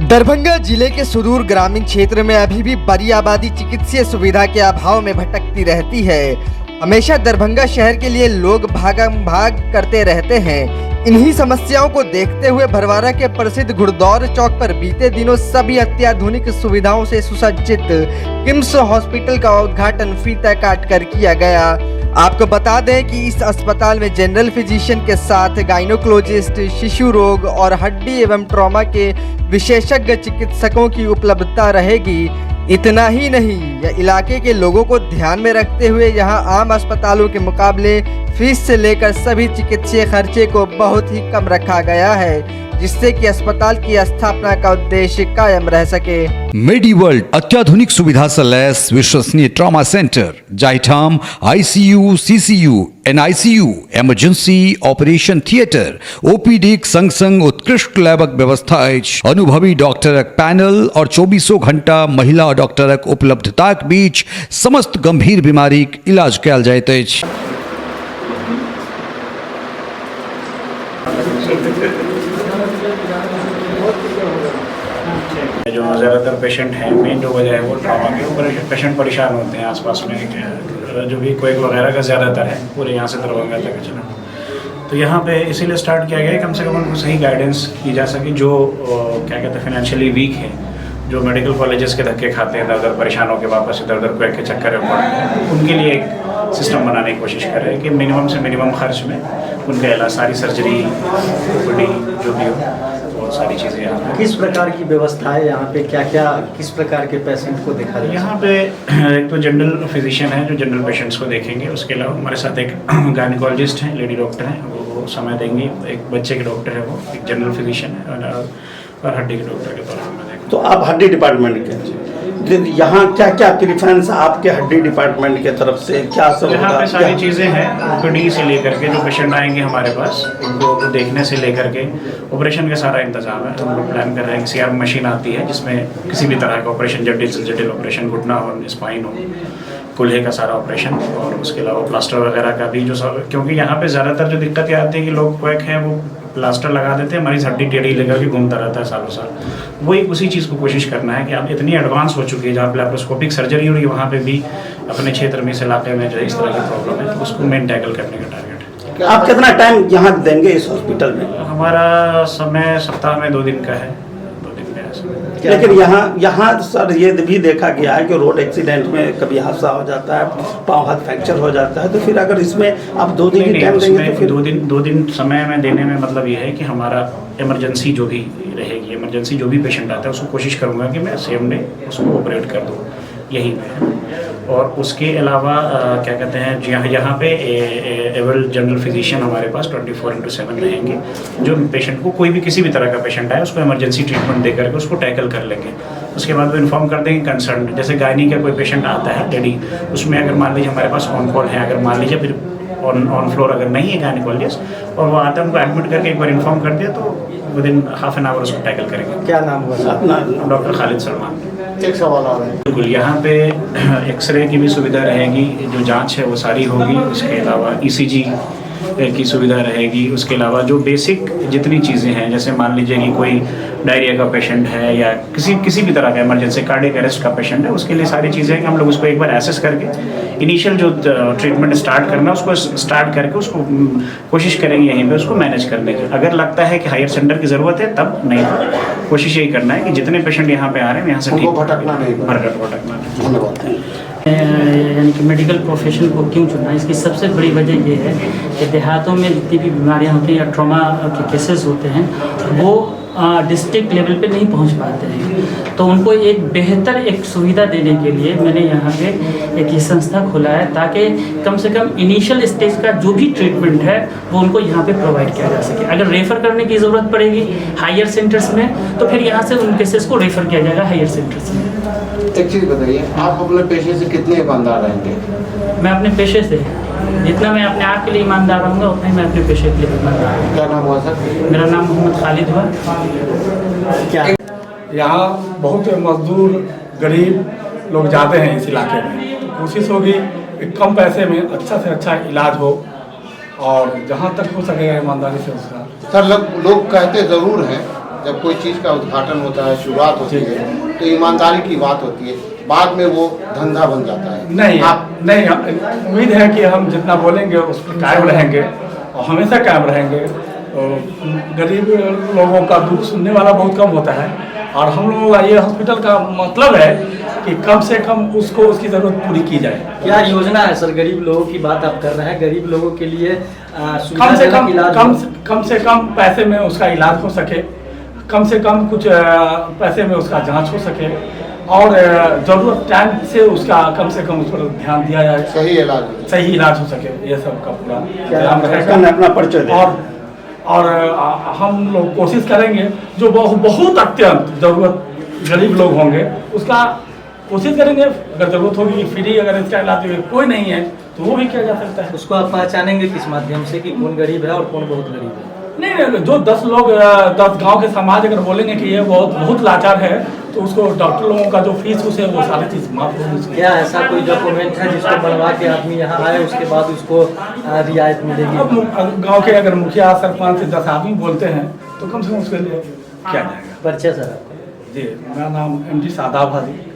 दरभंगा जिले के सुदूर ग्रामीण क्षेत्र में अभी भी बड़ी आबादी चिकित्सीय सुविधा के अभाव में भटकती रहती है। हमेशा दरभंगा शहर के लिए लोग भागम भाग करते रहते हैं। इन्हीं समस्याओं को देखते हुए भरवारा के प्रसिद्ध घुड़दौर चौक पर बीते दिनों सभी अत्याधुनिक सुविधाओं से सुसज्जित किम्स हॉस्पिटल का उद्घाटन फीता काट कर किया गया। आपको बता दें कि इस अस्पताल में जनरल फिजिशियन के साथ गाइनोकोलॉजिस्ट, शिशु रोग और हड्डी एवं ट्रॉमा के विशेषज्ञ चिकित्सकों की उपलब्धता रहेगी। इतना ही नहीं, यह इलाके के लोगों को ध्यान में रखते हुए यहाँ आम अस्पतालों के मुकाबले फीस से लेकर सभी चिकित्सीय खर्चे को बहुत ही कम रखा गया है, जिससे कि अस्पताल की स्थापना का उद्देश्य कायम रह सके। मेडिवर्ल्ड अत्याधुनिक सुविधा से लैस विश्वसनीय ट्रॉमा सेंटर जाहिठाम ICU, CCU, NICU, emergency operation theatre, OPD संग संग उत्कृष्ट लैबक व्यवस्था अछि। अनुभवी डॉक्टरक पैनल और 24 घंटा महिला डॉक्टरक उपलब्धताक बीच समस्त गंभीर बीमारीक इलाज कयल जाइत अछि। जो ज़्यादातर पेशेंट हैं, मेन जो वजह है वो ट्रॉमा के ऊपर पेशेंट परेशान होते हैं। आसपास में जो भी कोई वगैरह का ज़्यादातर है पूरे यहाँ से दरभंगा तक चला। तो यहाँ पे इसीलिए स्टार्ट किया गया है कम से कम उनको सही गाइडेंस की जा सके। जो क्या कहते हैं फाइनेंशियली वीक है, जो मेडिकल कॉलेजेस के धक्के खाते हैं, इधर उधर परेशान होकर वापस इधर उधर कोई के चक्कर में पड़ते हैं, उनके लिए एक सिस्टम बनाने की कोशिश कर रहे हैं कि मिनिमम से मिनिमम खर्च में उनका इलाज, सारी सर्जरी, OPD जो भी हो, बहुत सारी चीज़ें यहाँ पे। किस प्रकार की व्यवस्था है यहाँ पे, क्या क्या किस प्रकार के पेशेंट को देखा जाए? यहाँ पे एक तो जनरल फिजिशियन है जो जनरल पेशेंट्स को देखेंगे। उसके अलावा हमारे साथ एक गायनिकोलॉजिस्ट हैं, लेडी डॉक्टर हैं, वो समय देंगी। एक बच्चे के डॉक्टर है, वो एक जनरल फिजिशियन है, और हड्डी के डॉक्टर के तौर पर देखो। तो आप हड्डी डिपार्टमेंट के यहाँ क्या क्या प्रिफरेंस आपके हड्डी डिपार्टमेंट के तरफ से क्या सब? यहाँ पे सारी चीज़ें हैं, OPD से लेकर के जो पेशेंट आएंगे हमारे पास उनको देखने से लेकर के ऑपरेशन का सारा इंतजाम है। हम लोग प्लान कर रहे हैं कि CR मशीन आती है जिसमें किसी भी तरह का ऑपरेशन, जटिल से जटिल ऑपरेशन, घुटना हो, स्पाइन हो, कुल्हे का सारा ऑपरेशन, और उसके अलावा प्लास्टर वगैरह का भी जो सब, क्योंकि यहाँ पे ज़्यादातर जो दिक्कत ये आती है कि लोग क्वैक हैं वो प्लास्टर लगा देते हैं, मरीज हड्डी टेढ़ी लेकर के घूमता रहता है सालों साल। वही उसी चीज़ को कोशिश करना है कि आप इतनी एडवांस हो चुकी है, जहाँ लैप्रोस्कोपिक सर्जरी हो रही है वहाँ पे भी अपने क्षेत्र में, इस इलाके में जो है इस तरह की प्रॉब्लम है, तो उसको मेन टैकल करने का टारगेट है। आप कितना टाइम यहाँ देंगे इस हॉस्पिटल में? हमारा समय सप्ताह में 2 दिन का है, 2 दिन का है समय। लेकिन यहाँ सर ये भी देखा गया है कि रोड एक्सीडेंट में कभी हादसा हो जाता है, पाँव हाथ फ्रैक्चर हो जाता है, तो फिर अगर इसमें आप 2 दिन की टाइम देंगे तो फिर 2 दिन समय में देने में मतलब ये है कि हमारा इमरजेंसी जो भी रहेगी, इमरजेंसी जो भी पेशेंट आता है उसको कोशिश करूँगा कि मैं सेम डे उसको ऑपरेट कर दूँ यहीं पे। और उसके अलावा क्या कहते हैं यहाँ पे एवल जनरल फिजिशियन हमारे पास 24/7 रहेंगे, जो पेशेंट को, कोई भी किसी भी तरह का पेशेंट आए उसको इमरजेंसी ट्रीटमेंट दे करके उसको टैकल कर लेंगे। उसके बाद वो इन्फॉर्म कर देंगे कंसर्न, जैसे गायनी का कोई पेशेंट आता है लेडी, उसमें अगर मान लीजिए हमारे पास ऑन कॉल है, अगर मान लीजिए फिर ऑन फ्लोर अगर नहीं है गायनिकोलॉजिस्ट और वो आता है, उनको एडमिट करके एक बार इन्फॉर्म कर दिया तो विदिन हाफ एन आवर उसको टैकल करेंगे। क्या नाम हुआ? डॉक्टर खालिद सलमान। एक सवाल आ रहा है। बिल्कुल, यहाँ पे एक्सरे की भी सुविधा रहेगी, जो जांच है वो सारी होगी। उसके अलावा ECG की सुविधा रहेगी। उसके अलावा जो बेसिक जितनी चीज़ें हैं, जैसे मान लीजिए कि कोई डायरिया का पेशेंट है या किसी भी तरह का इमरजेंसी कार्डियक अरेस्ट का पेशेंट है, उसके लिए सारी चीज़ें हैं कि हम लोग उसको एक बार एसेस करके इनिशियल जो ट्रीटमेंट स्टार्ट करना उसको स्टार्ट करके उसको कोशिश करेंगे यहीं पे उसको मैनेज करने की। अगर लगता है कि हायर सेंटर की ज़रूरत है तब नहीं, कोशिश यही करना है कि जितने पेशेंट यहाँ पे आ रहे हैं यहाँ से ठीक भटकना नहीं। धन्यवाद। यानी कि मेडिकल प्रोफेशन को क्यों चुना, इसकी सबसे बड़ी वजह ये है कि देहातों में जितनी भी बीमारियां होती हैं या ट्रॉमा के केसेस होते हैं वो डिस्ट्रिक्ट लेवल पे नहीं पहुंच पाते हैं। तो उनको एक बेहतर एक सुविधा देने के लिए मैंने यहाँ पे एक ये संस्था खोला है, ताकि कम से कम इनिशियल स्टेज का जो भी ट्रीटमेंट है वो उनको यहाँ पे प्रोवाइड किया जा सके। अगर रेफ़र करने की ज़रूरत पड़ेगी हायर सेंटर्स में तो फिर यहाँ से उन केसेस को रेफ़र किया जाएगा हायर सेंटर्स में। एक चीज़ बताइए, आप अपने पेशे से कितने ईमानदार रहेंगे? मैं अपने पेशे से जितना मैं अपने आप के लिए ईमानदार रहूँगा उतना ही मैं अपने पेशे के लिए ईमानदार रहूँगा। क्या नाम हुआ सर? मेरा नाम मोहम्मद खालिद हुआ। क्या यहाँ बहुत मजदूर गरीब लोग जाते हैं इस इलाके में, तो कोशिश होगी कि कम पैसे में अच्छा से अच्छा इलाज हो और जहाँ तक हो सकेगा ईमानदारी से उसका। सर लोग कहते ज़रूर हैं जब कोई चीज़ का उद्घाटन होता है, शुरुआत होती है, तो ईमानदारी की बात होती है, बाद में वो धंधा बन जाता है। नहीं आप नहीं, उम्मीद है कि हम जितना बोलेंगे उस पर कायम रहेंगे और हमेशा कायम रहेंगे। और गरीब लोगों का दुख सुनने वाला बहुत कम होता है, और हम लोगों का ये हॉस्पिटल का मतलब है कि कम से कम उसको उसकी ज़रूरत पूरी की जाए। क्या योजना है सर? गरीब लोगों की बात आप कर रहे हैं, गरीब लोगों के लिए कम से कम कम से कम पैसे में उसका इलाज हो सके, कम से कम कुछ पैसे में उसका जांच हो सके, और ज़रूरत टाइम से उसका कम से कम उस पर ध्यान दिया जाए, सही इलाज हो सके, ये सब का पूरा ध्यान रहेगा। अपना परिचय दें। और हम लोग कोशिश करेंगे जो बहुत अत्यंत ज़रूरत गरीब लोग होंगे उसका कोशिश करेंगे, अगर ज़रूरत होगी फ्री, अगर इसका इलाज कोई नहीं है तो वो भी किया जा सकता है। उसको आप पहचानेंगे किस माध्यम से कि कौन गरीब है और कौन बहुत गरीब है? नहीं, जो 10 लोग 10 गांव के समाज अगर बोलेंगे कि ये बहुत लाचार है, तो उसको डॉक्टर लोगों का जो फीस उसे वो सारी चीज़ माफ होगी। क्या ऐसा कोई डॉक्यूमेंट है जिसको बनवा के आदमी यहाँ आए उसके बाद उसको रियायत मिलेगी? अब गांव के अगर मुखिया सरपंच 10 आदमी बोलते हैं तो कम से कम उसके लिए किया जाएगा। परिचय सर आपका? जी, मेरा नाम MD शादाब हाजी।